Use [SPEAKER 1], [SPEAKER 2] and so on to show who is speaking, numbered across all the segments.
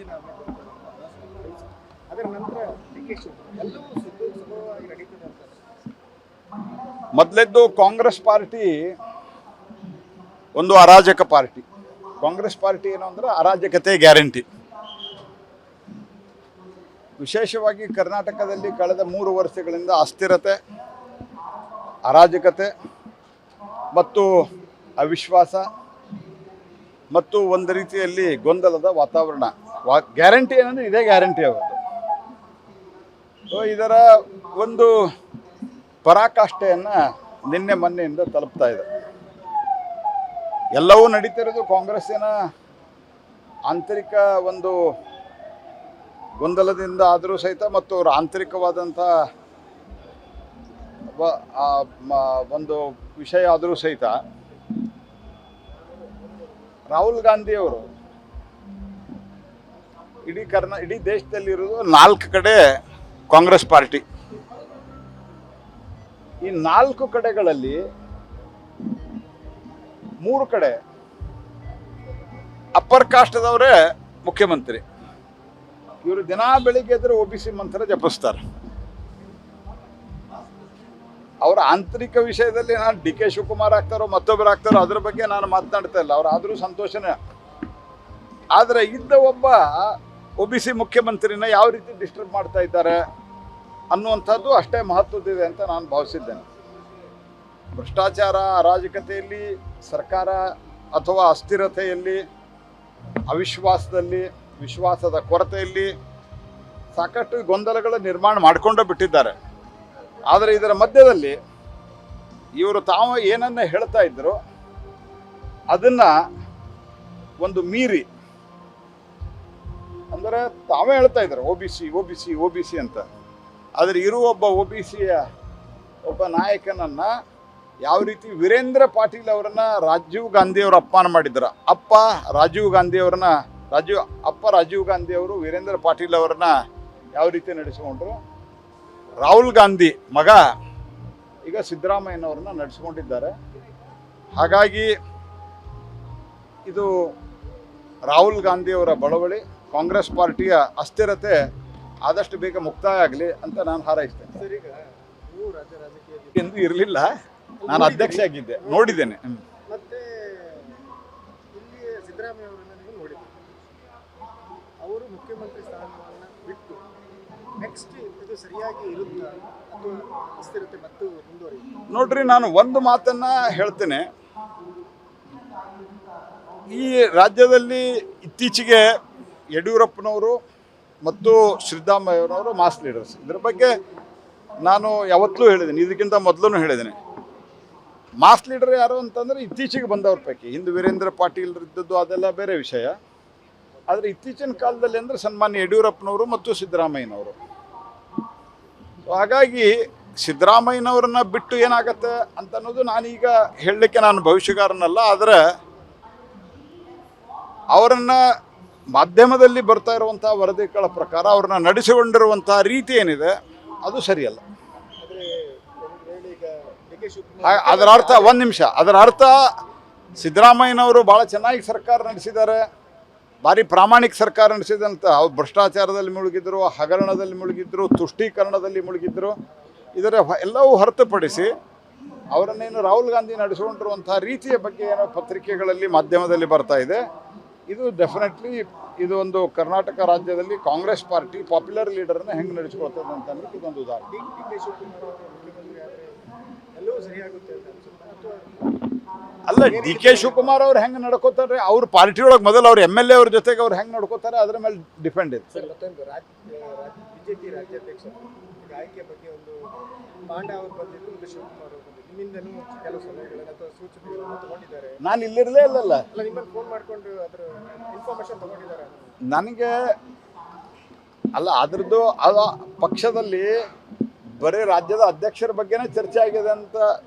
[SPEAKER 1] ರಾಜೀನಾಮೆ ಅದರ ನಂತರ ಡಿ ಕೆ ಶಿವಕುಮಾರ್ ಎಲ್ಲವೂ ಸುಗಮವಾಗಿ ನಡೀತದೆ ಅಂತ.
[SPEAKER 2] ಮೊದಲೆದ್ದು ಕಾಂಗ್ರೆಸ್ ಪಾರ್ಟಿ ಒಂದು ಅರಾಜಕ ಪಾರ್ಟಿ. ಕಾಂಗ್ರೆಸ್ ಪಾರ್ಟಿ ಏನು ಅಂದರೆ ಅರಾಜಕತೆ ಗ್ಯಾರಂಟಿ. ವಿಶೇಷವಾಗಿ ಕರ್ನಾಟಕದಲ್ಲಿ ಕಳೆದ 3 ವರ್ಷಗಳಿಂದ ಅಸ್ಥಿರತೆ, ಅರಾಜಕತೆ ಮತ್ತು ಅವಿಶ್ವಾಸ ಮತ್ತು ಒಂದು ರೀತಿಯಲ್ಲಿ ಗೊಂದಲದ ವಾತಾವರಣ. ಗ್ಯಾರಂಟಿ ಏನಂದರೆ ಇದೇ ಗ್ಯಾರಂಟಿ ಆಗೋದು. ಇದರ ಒಂದು ಪರಾಕಾಷ್ಠೆಯನ್ನು ನಿನ್ನೆ ಮೊನ್ನೆಯಿಂದ ತಲುಪ್ತಾ ಇದೆ. ಎಲ್ಲವೂ ನಡೀತಿರೋದು ಕಾಂಗ್ರೆಸ್ಸಿನ ಆಂತರಿಕ ಒಂದು ಗೊಂದಲದಿಂದ ಆದರೂ ಸಹಿತ ಮತ್ತು ಅವರ ಆಂತರಿಕವಾದಂಥ ಒಂದು ವಿಷಯ ಆದರೂ ಸಹಿತ ರಾಹುಲ್ ಗಾಂಧಿಯವರು ಇಡೀ ದೇಶದಲ್ಲಿರೋದು 4 ಕಡೆ ಕಾಂಗ್ರೆಸ್ ಪಾರ್ಟಿ. ಈ 4 ಕಡೆಗಳಲ್ಲಿ 3 ಕಡೆ ಅಪ್ಪರ್ ಕಾಸ್ಟ್ದವರೇ ಮುಖ್ಯಮಂತ್ರಿ. ಇವರು ದಿನ ಬೆಳಿಗ್ಗೆ ಎದ್ರೆ OBC ಮಂತ್ರ ಜಪಿಸ್ತಾರೆ. ಅವರ ಆಂತರಿಕ ವಿಷಯದಲ್ಲಿ ನಾನು ಡಿ ಕೆ ಶಿವಕುಮಾರ್ ಆಗ್ತಾರೋ ಮತ್ತೊಬ್ಬರು ಆಗ್ತಾರೋ ಅದ್ರ ಬಗ್ಗೆ ನಾನು ಮಾತನಾಡ್ತಾ ಇಲ್ಲ. ಅವರಾದರೂ ಸಂತೋಷನೇ. ಆದರೆ ಇದ್ದ ಒಬ್ಬ OBC ಮುಖ್ಯಮಂತ್ರಿನ ಯಾವ ರೀತಿ ಡಿಸ್ಟರ್ಬ್ ಮಾಡ್ತಾ ಇದ್ದಾರೆ ಅನ್ನುವಂಥದ್ದು ಅಷ್ಟೇ ಮಹತ್ವದಿದೆ ಅಂತ ನಾನು ಭಾವಿಸಿದ್ದೇನೆ. ಭ್ರಷ್ಟಾಚಾರ, ಅರಾಜಕತೆಯಲ್ಲಿ, ಸರ್ಕಾರ ಅಥವಾ ಅಸ್ಥಿರತೆಯಲ್ಲಿ, ಅವಿಶ್ವಾಸದಲ್ಲಿ, ವಿಶ್ವಾಸದ ಕೊರತೆಯಲ್ಲಿ ಸಾಕಷ್ಟು ಗೊಂದಲಗಳ ನಿರ್ಮಾಣ ಮಾಡಿಕೊಂಡು ಬಿಟ್ಟಿದ್ದಾರೆ. ಆದರೆ ಇದರ ಮಧ್ಯದಲ್ಲಿ ಇವರು ತಾವು ಏನನ್ನ ಹೇಳ್ತಾ ಇದ್ರು ಅದನ್ನು ಒಂದು ಮೀರಿ, ಅಂದರೆ ತಾವೇ ಹೇಳ್ತಾ ಇದ್ದಾರೆ OBC ಅಂತ. ಆದರೆ ಇರುವ ಒಬ್ಬ OBCಯ ಒಬ್ಬ ನಾಯಕನನ್ನು ಯಾವ ರೀತಿ ವೀರೇಂದ್ರ ಪಾಟೀಲ್ ಅವರನ್ನು ರಾಜೀವ್ ಗಾಂಧಿಯವರು ಅಪಮಾನ ಮಾಡಿದ್ರು. ರಾಜೀವ್ ಗಾಂಧಿ ಅವರು ವೀರೇಂದ್ರ ಪಾಟೀಲ್ ಅವರನ್ನ ಯಾವ ರೀತಿ ನಡೆಸಿಕೊಂಡ್ರು. ರಾಹುಲ್ ಗಾಂಧಿ ಮಗ ಈಗ ಸಿದ್ದರಾಮಯ್ಯನವ್ರನ್ನ ನಡೆಸಿಕೊಂಡಿದ್ದಾರೆ. ಹಾಗಾಗಿ ಇದು ರಾಹುಲ್ ಗಾಂಧಿಯವರ ಬಳವಳಿ, ಕಾಂಗ್ರೆಸ್ ಪಾರ್ಟಿಯ ಅಸ್ಥಿರತೆ ಆದಷ್ಟು ಬೇಗ ಮುಕ್ತಾಯ ಆಗಲಿ ಅಂತ ನಾನು ಹಾರೈಸ್ತೇನೆ.
[SPEAKER 1] ಸರ್, ಈಗ ನೀವು ರಾಜಕೀಯ
[SPEAKER 2] ಎಂದು ಇರಲಿಲ್ಲ, ನಾನು ಅಧ್ಯಕ್ಷ ಆಗಿದ್ದೆ, ನೋಡಿದ್ದೇನೆ.
[SPEAKER 1] ಮತ್ತೆ ಇಲ್ಲಿ ಸಿದ್ದರಾಮಯ್ಯ ಅವರನ್ನ ನೀವು ನೋಡಿದ್ದೀರಿ. ಅವರು ಮುಖ್ಯಮಂತ್ರಿ ಸ್ಥಾನವನ್ನು ಬಿಟ್ಟು ನೆಕ್ಸ್ಟ್ ಇದು ಸರಿಯಾಗಿ ಇರುತ್ತಾ ಅಥವಾ ಅಸ್ಥಿರತೆ ಮತ್ತು ಮುಂದುವರಿಯುತ್ತೆ?
[SPEAKER 2] ನೋಡ್ರಿ, ನಾನು ಒಂದು ಮಾತನ್ನ ಹೇಳ್ತೇನೆ. ಈ ರಾಜ್ಯದಲ್ಲಿ ಇತ್ತೀಚೆಗೆ ಯಡಿಯೂರಪ್ಪನವರು ಮತ್ತು ಸಿದ್ದರಾಮಯ್ಯನವರು ಮಾಸ್ ಲೀಡರ್ಸ್. ಇದ್ರ ಬಗ್ಗೆ ನಾನು ಯಾವತ್ತೂ ಹೇಳಿದ್ದೀನಿ, ಇದಕ್ಕಿಂತ ಮೊದಲು ಹೇಳಿದ್ದೀನಿ. ಮಾಸ್ ಲೀಡರ್ ಯಾರು ಅಂತಂದರೆ ಇತ್ತೀಚೆಗೆ ಬಂದವ್ರ ಪೈಕಿ. ಹಿಂದೆ ವೀರೇಂದ್ರ ಪಾಟೀಲ್ ಇದ್ದದ್ದು ಅದೆಲ್ಲ ಬೇರೆ ವಿಷಯ. ಆದರೆ ಇತ್ತೀಚಿನ ಕಾಲದಲ್ಲಿ ಅಂದರೆ ಸನ್ಮಾನ್ಯ ಯಡಿಯೂರಪ್ಪನವರು ಮತ್ತು ಸಿದ್ದರಾಮಯ್ಯನವರು. ಹಾಗಾಗಿ ಸಿದ್ದರಾಮಯ್ಯನವ್ರನ್ನ ಬಿಟ್ಟು ಏನಾಗತ್ತೆ ಅಂತ ಅನ್ನೋದು ನಾನೀಗ ಹೇಳಲಿಕ್ಕೆ ನಾನು ಭವಿಷ್ಯಗಾರನಲ್ಲ. ಆದರೆ ಅವರನ್ನು ಮಾಧ್ಯಮದಲ್ಲಿ ಬರ್ತಾ ಇರುವಂಥ ವರದಿಗಳ ಪ್ರಕಾರ ಅವ್ರನ್ನ ನಡೆಸಿಕೊಂಡಿರುವಂಥ ರೀತಿ ಏನಿದೆ ಅದು ಸರಿಯಲ್ಲ. ಅದರ ಅರ್ಥ ಒಂದು ನಿಮಿಷ, ಅದರ ಅರ್ಥ ಸಿದ್ದರಾಮಯ್ಯನವರು ಭಾಳ ಚೆನ್ನಾಗಿ ಸರ್ಕಾರ ನಡೆಸಿದ್ದಾರೆ, ಭಾರಿ ಪ್ರಾಮಾಣಿಕ ಸರ್ಕಾರ ನಡೆಸಿದಂತ. ಅವ್ರು ಭ್ರಷ್ಟಾಚಾರದಲ್ಲಿ ಮುಳುಗಿದ್ರು, ಹಗರಣದಲ್ಲಿ ಮುಳುಗಿದ್ರು, ತುಷ್ಟೀಕರಣದಲ್ಲಿ ಮುಳುಗಿದ್ರು. ಇದರ ಎಲ್ಲವೂ ಹೊರತುಪಡಿಸಿ ಅವರನ್ನೇನು ರಾಹುಲ್ ಗಾಂಧಿ ನಡೆಸಿಕೊಂಡಿರುವಂಥ ರೀತಿಯ ಬಗ್ಗೆ ಏನೋ ಪತ್ರಿಕೆಗಳಲ್ಲಿ ಮಾಧ್ಯಮದಲ್ಲಿ ಬರ್ತಾ ಇದೆ. ಇದು ಡೆಫಿನೆಟ್ಲಿ ಇದು ಒಂದು ಕರ್ನಾಟಕ ರಾಜ್ಯದಲ್ಲಿ ಕಾಂಗ್ರೆಸ್ ಪಾರ್ಟಿ ಪಾಪ್ಯುಲರ್ ಲೀಡರ್ನ ಹೆಂಗೆ ನಡೆಸ್ಕೊಳ್ತದೆ ಅಂತ ಅನ್ನೋದು ಇದೊಂದು ಉದಾಹರಣೆ.
[SPEAKER 1] ಡಿ ಕೆ ಶಿವಕುಮಾರ್ ಅವರು ಮುಖ್ಯಮಂತ್ರಿ ಆದರೆ ಎಲ್ಲವೂ ಸರಿಯಾಗುತ್ತೆ ಅಂತ ಅನ್ಸುತ್ತೆ?
[SPEAKER 2] ಅಲ್ಲ, ಡಿ ಕೆ ಶಿವಕುಮಾರ್ ಅವ್ರು ಹೆಂಗೆ ನಡ್ಕೋತಾರೆ, ಅವ್ರ ಪಾರ್ಟಿ ಒಳಗೆ ಮೊದಲು ಅವ್ರು MLA ಅವ್ರ ಜೊತೆಗೆ ಅವ್ರು ಹೆಂಗೆ ನಡ್ಕೋತಾರೆ ಅದರ ಮೇಲೆ ಡಿಪೆಂಡ್ ಇದೆ.
[SPEAKER 1] ಸರ್, ಮತ್ತೊಂದು BJP ರಾಜ್ಯಾಧ್ಯಕ್ಷ ಆಯ್ಕೆ ಬಗ್ಗೆ ಒಂದು ಪಾಂಡ ಅವರು ಬಂದಿದ್ದು ಮತ್ತು ಶಿವಕುಮಾರ್ ಅವರು ಬಂದಿದ್ದು, ನಿಮ್ಮಿಂದನೂ ಕೆಲವು ಸಲಹೆಗಳನ್ನು ಅಥವಾ ಸೂಚನೆಗಳನ್ನು ತಗೊಂಡಿದ್ದಾರೆ.
[SPEAKER 2] ನಾನು ಇಲ್ಲಿರಲೇ ಅಲ್ಲ,
[SPEAKER 1] ನಿಮ್ಮನ್ನು ಫೋನ್ ಮಾಡಿಕೊಂಡು ಅದರ ಇನ್ಫಾರ್ಮೇಶನ್ ತಗೊಂಡಿದ್ದಾರೆ.
[SPEAKER 2] ನನಗೆ ಅಲ್ಲ, ಅದ್ರದ್ದು ಅದು ಪಕ್ಷದಲ್ಲಿ ಬರೀ ರಾಜ್ಯದ ಅಧ್ಯಕ್ಷರ ಬಗ್ಗೆನೇ ಚರ್ಚೆ ಆಗಿದೆ ಅಂತ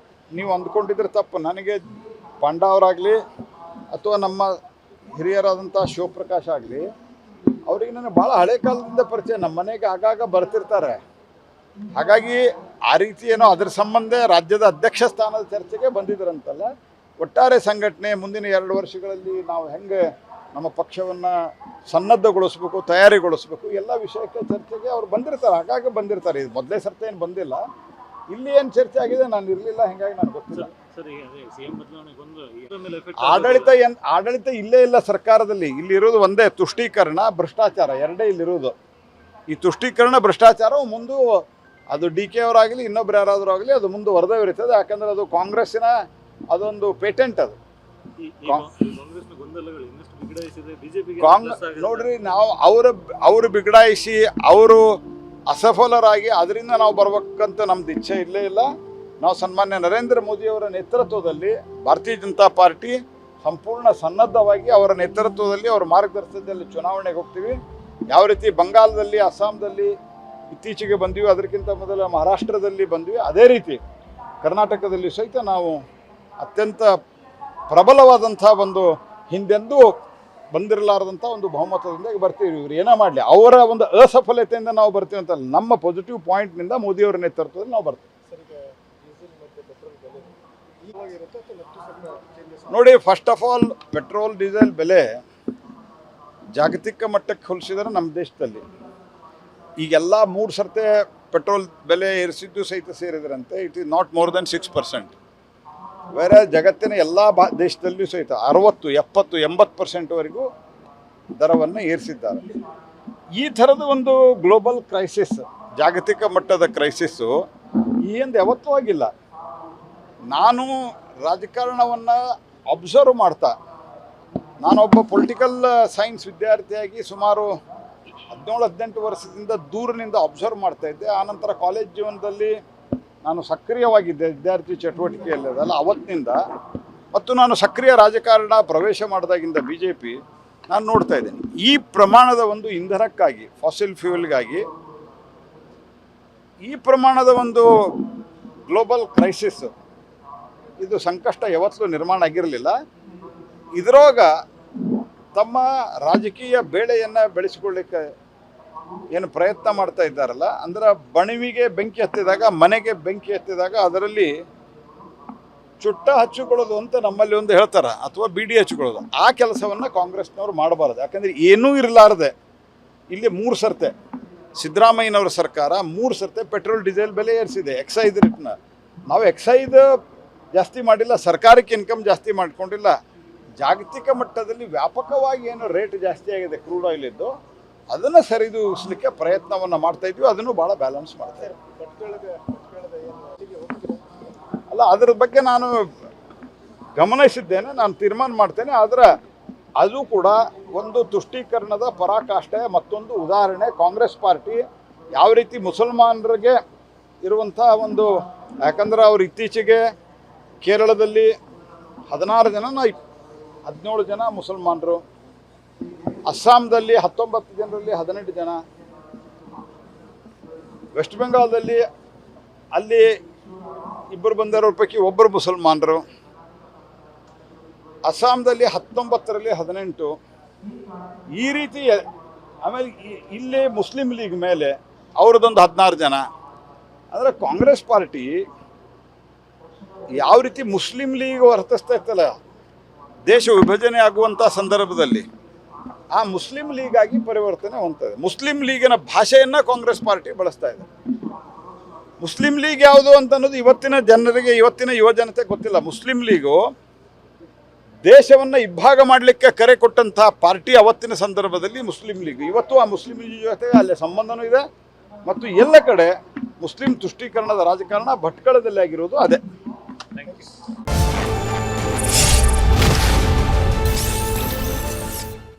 [SPEAKER 2] ನೀವು ಅಂದ್ಕೊಂಡಿದ್ರೆ ತಪ್ಪು. ನನಗೆ ಪಾಂಡ ಅವರಾಗಲಿ ಅಥವಾ ನಮ್ಮ ಹಿರಿಯರಾದಂಥ ಶಿವಪ್ರಕಾಶ್ ಆಗಲಿ, ಅವ್ರಿಗೆ ನನಗೆ ಭಾಳ ಹಳೆ ಕಾಲದಿಂದ ಪರಿಚಯ. ನಮ್ಮ ಮನೆಗೆ ಆಗಾಗ ಬರ್ತಿರ್ತಾರೆ. ಹಾಗಾಗಿ ಆ ರೀತಿ ಏನೋ ಅದ್ರ ಸಂಬಂಧ ರಾಜ್ಯದ ಅಧ್ಯಕ್ಷ ಸ್ಥಾನದ ಚರ್ಚೆಗೆ ಬಂದಿದ್ರಂತಲ್ಲ. ಒಟ್ಟಾರೆ ಸಂಘಟನೆ ಮುಂದಿನ 2 ವರ್ಷಗಳಲ್ಲಿ ನಾವು ಹೆಂಗೆ ನಮ್ಮ ಪಕ್ಷವನ್ನು ಸನ್ನದ್ಧಗೊಳಿಸ್ಬೇಕು, ತಯಾರಿಗೊಳಿಸ್ಬೇಕು, ಎಲ್ಲ ವಿಷಯಕ್ಕೆ ಚರ್ಚೆಗೆ ಅವ್ರು ಬಂದಿರ್ತಾರೆ, ಹಾಗಾಗಿ ಬಂದಿರ್ತಾರೆ. ಇದು ಮೊದಲೇ ಸರ್ತಿ ಏನು ಬಂದಿಲ್ಲ. ಇಲ್ಲಿ ಏನು ಚರ್ಚೆ ಆಗಿದೆ ನಾನು ಇರಲಿಲ್ಲ, ಹೀಗಾಗಿ ನನಗೆ ಗೊತ್ತಿಲ್ಲ. ಆಡಳಿತ ಇಲ್ಲೇ ಇಲ್ಲ ಸರ್ಕಾರದಲ್ಲಿ. ಇಲ್ಲಿರೋದು ಒಂದೇ ತುಷ್ಟೀಕರಣ, ಭ್ರಷ್ಟಾಚಾರ, ಎರಡೇ ಇಲ್ಲಿರೋದು. ಈ ತುಷ್ಟೀಕರಣ ಭ್ರಷ್ಟಾಚಾರವು ಮುಂದೆ ಅದು ಡಿ ಕೆ ಅವರಾಗಲಿ ಇನ್ನೊಬ್ರು ಯಾರಾದರೂ ಆಗಲಿ ಅದು ಮುಂದುವರೆದೇ ಇರ್ತದೆ. ಯಾಕಂದರೆ ಅದು ಕಾಂಗ್ರೆಸ್ಸಿನ ಅದೊಂದು ಪೇಟೆಂಟ್. ಅದು ನೋಡ್ರಿ, ನಾವು ಅವರು ಬಿಗಡಾಯಿಸಿ ಅವರು ಅಸಫಲರಾಗಿ ಅದರಿಂದ ನಾವು ಬರ್ಬೇಕಂತ ನಮ್ದು ಇಚ್ಛೆ ಇಲ್ಲೇ ಇಲ್ಲ. ನಾವು ಸನ್ಮಾನ್ಯ ನರೇಂದ್ರ ಮೋದಿಯವರ ನೇತೃತ್ವದಲ್ಲಿ ಭಾರತೀಯ ಜನತಾ ಪಾರ್ಟಿ ಸಂಪೂರ್ಣ ಸನ್ನದ್ಧವಾಗಿ ಅವರ ನೇತೃತ್ವದಲ್ಲಿ ಅವರ ಮಾರ್ಗದರ್ಶನದಲ್ಲಿ ಚುನಾವಣೆಗೆ ಹೋಗ್ತೀವಿ. ಯಾವ ರೀತಿ ಬಂಗಾಳದಲ್ಲಿ, ಅಸ್ಸಾಂದಲ್ಲಿ ಇತ್ತೀಚೆಗೆ ಬಂದ್ವಿ, ಅದಕ್ಕಿಂತ ಮೊದಲ ಮಹಾರಾಷ್ಟ್ರದಲ್ಲಿ ಬಂದ್ವಿ, ಅದೇ ರೀತಿ ಕರ್ನಾಟಕದಲ್ಲಿ ಸಹಿತ ನಾವು ಅತ್ಯಂತ ಪ್ರಬಲವಾದಂಥ ಒಂದು ಹಿಂದೆಂದೂ ಬಂದಿರಲಾರದಂಥ ಒಂದು ಬಹುಮತದಿಂದ ಬರ್ತೀವಿ. ಇವ್ರು ಏನೋ ಮಾಡಲಿ, ಅವರ ಒಂದು ಅಸಫಲತೆಯಿಂದ ನಾವು ಬರ್ತೀವಿ ಅಂತಲ್ಲ, ನಮ್ಮ ಪಾಸಿಟಿವ್ ಪಾಯಿಂಟ್ನಿಂದ ಮೋದಿಯವರ ನೇತೃತ್ವದಲ್ಲಿ ನಾವು ಬರ್ತೀವಿ. ನೋಡಿ, first of all petrol diesel ಬೆಲೆ ಜಾಗತಿಕ ಮಟ್ಟಕ್ಕೆ ಹೋಲಿಸಿದರೆ ನಮ್ಮ ದೇಶದಲ್ಲಿ ಈಗೆಲ್ಲ 3 ಸರ್ತೆ ಪೆಟ್ರೋಲ್ ಬೆಲೆ ಏರಿಸಿದ್ದು ಸಹಿತ ಸೇರಿದ್ರಂತೆ it is not more then 6%. ಬೇರೆ ಜಗತ್ತಿನ ಎಲ್ಲ ದೇಶದಲ್ಲಿಯೂ ಸಹಿತ 60, 70, 80%ವರೆಗೂ ದರವನ್ನು ಏರಿಸಿದ್ದಾರೆ. ಈ ಥರದ ಒಂದು ಗ್ಲೋಬಲ್ ಕ್ರೈಸಿಸ್, ಜಾಗತಿಕ ಮಟ್ಟದ ಕ್ರೈಸಿಸ್ಸು ಈ ಹಿಂದೆ ಯಾವತ್ತೂ ಆಗಿಲ್ಲ. ನಾನು ರಾಜಕಾರಣವನ್ನು ಅಬ್ಸರ್ವ್ ಮಾಡ್ತಾ, ನಾನೊಬ್ಬ ಪೊಲಿಟಿಕಲ್ ಸೈನ್ಸ್ ವಿದ್ಯಾರ್ಥಿಯಾಗಿ ಸುಮಾರು 17-18 ವರ್ಷದಿಂದ ದೂರನಿಂದ ಅಬ್ಸರ್ವ್ ಮಾಡ್ತಾ ಇದ್ದೆ. ಆನಂತರ ಕಾಲೇಜ್ ಜೀವನದಲ್ಲಿ ನಾನು ಸಕ್ರಿಯವಾಗಿದ್ದೆ ವಿದ್ಯಾರ್ಥಿ ಚಟುವಟಿಕೆಯಲ್ಲದಲ್ಲ ಅವತ್ತಿನಿಂದ, ಮತ್ತು ನಾನು ಸಕ್ರಿಯ ರಾಜಕಾರಣ ಪ್ರವೇಶ ಮಾಡಿದಾಗಿಂದ BJP ನಾನು ನೋಡ್ತಾ ಇದ್ದೇನೆ. ಈ ಪ್ರಮಾಣದ ಒಂದು ಇಂಧನಕ್ಕಾಗಿ, ಫಾಸಿಲ್ ಫ್ಯೂಯಲ್ಗಾಗಿ ಈ ಪ್ರಮಾಣದ ಒಂದು ಗ್ಲೋಬಲ್ ಕ್ರೈಸಿಸ್, ಇದು ಸಂಕಷ್ಟ ಯಾವತ್ತೂ ನಿರ್ಮಾಣ ಆಗಿರಲಿಲ್ಲ. ಇದರೊಳಗ ತಮ್ಮ ರಾಜಕೀಯ ಬೇಳೆಯನ್ನು ಬೆಳೆಸಿಕೊಳ್ಳಿಕ್ಕೆ ಏನು ಪ್ರಯತ್ನ ಮಾಡ್ತಾ ಇದ್ದಾರಲ್ಲ, ಅಂದ್ರೆ ಬಣವಿಗೆ ಬೆಂಕಿ ಹತ್ತಿದಾಗ, ಮನೆಗೆ ಬೆಂಕಿ ಹತ್ತಿದಾಗ ಅದರಲ್ಲಿ ಚುಟ್ಟ ಹಚ್ಚಿಕೊಳ್ಳೋದು ಅಂತ ನಮ್ಮಲ್ಲಿ ಒಂದು ಹೇಳ್ತಾರೆ, ಅಥವಾ ಬಿಡಿ ಹಚ್ಕೊಳ್ಳೋದು. ಆ ಕೆಲಸವನ್ನು ಕಾಂಗ್ರೆಸ್ನವ್ರು ಮಾಡಬಾರ್ದು. ಯಾಕಂದರೆ ಏನೂ ಇರಲಾರದೆ ಇಲ್ಲಿ 3 ಸರ್ತೆ ಸಿದ್ದರಾಮಯ್ಯನವರ ಸರ್ಕಾರ 3 ಸರ್ತೆ ಪೆಟ್ರೋಲ್ ಡೀಸೆಲ್ ಬೆಲೆ ಏರಿಸಿದೆ. ಎಕ್ಸೈಸ್ ರೇಟ್ನ ನಾವು ಎಕ್ಸೈಸ್ ಜಾಸ್ತಿ ಮಾಡಿಲ್ಲ, ಸರ್ಕಾರಕ್ಕೆ ಇನ್ಕಮ್ ಜಾಸ್ತಿ ಮಾಡ್ಕೊಂಡಿಲ್ಲ. ಜಾಗತಿಕ ಮಟ್ಟದಲ್ಲಿ ವ್ಯಾಪಕವಾಗಿ ಏನು ರೇಟ್ ಜಾಸ್ತಿ ಆಗಿದೆ ಕ್ರೂಡ್ ಆಯಿಲ್ ಇದ್ದು, ಅದನ್ನು ಸರಿದೂಗಿಸ್ಲಿಕ್ಕೆ ಪ್ರಯತ್ನವನ್ನು ಮಾಡ್ತಾ ಇದ್ವಿ. ಅದನ್ನು ಭಾಳ ಬ್ಯಾಲೆನ್ಸ್ ಮಾಡ್ತಾ ಇದ್ವಿ. ಅಲ್ಲ, ಅದ್ರ ಬಗ್ಗೆ ನಾನು ಗಮನಿಸಿದ್ದೇನೆ, ನಾನು ತೀರ್ಮಾನ ಮಾಡ್ತೇನೆ. ಆದರೆ ಅದು ಕೂಡ ಒಂದು ತುಷ್ಟೀಕರಣದ ಪರಾಕಾಷ್ಠೆ, ಮತ್ತೊಂದು ಉದಾಹರಣೆ. ಕಾಂಗ್ರೆಸ್ ಪಾರ್ಟಿ ಯಾವ ರೀತಿ ಮುಸಲ್ಮಾನರಿಗೆ ಇರುವಂಥ ಒಂದು, ಯಾಕಂದ್ರೆ ಅವರು ಇತ್ತೀಚೆಗೆ ಕೇರಳದಲ್ಲಿ 17 ಜನ ಮುಸಲ್ಮಾನರು, ಅಸ್ಸಾಂದಲ್ಲಿ 19 ಜನರಲ್ಲಿ 18 ಜನ, ವೆಸ್ಟ್ ಬೆಂಗಾಲ್ದಲ್ಲಿ ಅಲ್ಲಿ 2 ಬಂದವರ ಪೈಕಿ 1 ಮುಸಲ್ಮಾನರು, ಅಸ್ಸಾಂದಲ್ಲಿ 19ರಲ್ಲಿ 18, ಈ ರೀತಿ. ಆಮೇಲೆ ಇಲ್ಲಿ ಮುಸ್ಲಿಂ ಲೀಗ್ ಮೇಲೆ ಅವ್ರದ್ದೊಂದು 16 ಜನ. ಅಂದರೆ ಕಾಂಗ್ರೆಸ್ ಪಾರ್ಟಿ ಯಾವ ರೀತಿ ಮುಸ್ಲಿಂ ಲೀಗ್ ವರ್ತಿಸ್ತಾ ಇತ್ತಲ್ಲ ದೇಶ ವಿಭಜನೆ ಆಗುವಂಥ ಸಂದರ್ಭದಲ್ಲಿ, ಆ ಮುಸ್ಲಿಂ ಲೀಗ್ ಆಗಿ ಪರಿವರ್ತನೆ ಹೊಂದ್ತದೆ. ಮುಸ್ಲಿಂ ಲೀಗಿನ ಭಾಷೆಯನ್ನು ಕಾಂಗ್ರೆಸ್ ಪಾರ್ಟಿ ಬಳಸ್ತಾ ಇದೆ. ಮುಸ್ಲಿಂ ಲೀಗ್ ಯಾವುದು ಅಂತ ಅನ್ನೋದು ಇವತ್ತಿನ ಜನರಿಗೆ, ಇವತ್ತಿನ ಯುವ ಜನತೆ ಗೊತ್ತಿಲ್ಲ. ಮುಸ್ಲಿಂ ಲೀಗು ದೇಶವನ್ನು ಇಬ್ಬಾಗ ಮಾಡಲಿಕ್ಕೆ ಕರೆ ಕೊಟ್ಟಂಥ ಪಾರ್ಟಿ ಅವತ್ತಿನ ಸಂದರ್ಭದಲ್ಲಿ ಮುಸ್ಲಿಂ ಲೀಗ್. ಇವತ್ತು ಆ ಮುಸ್ಲಿಂ ಲೀಗ್ ಜೊತೆಗೆ ಅಲ್ಲಿ ಸಂಬಂಧನೂ ಇದೆ. ಮತ್ತು ಎಲ್ಲ ಕಡೆ ಮುಸ್ಲಿಂ ತುಷ್ಟೀಕರಣದ ರಾಜಕಾರಣ ಭಟ್ಕಳದಲ್ಲಿ ಆಗಿರೋದು ಅದೇ.
[SPEAKER 3] Thank you.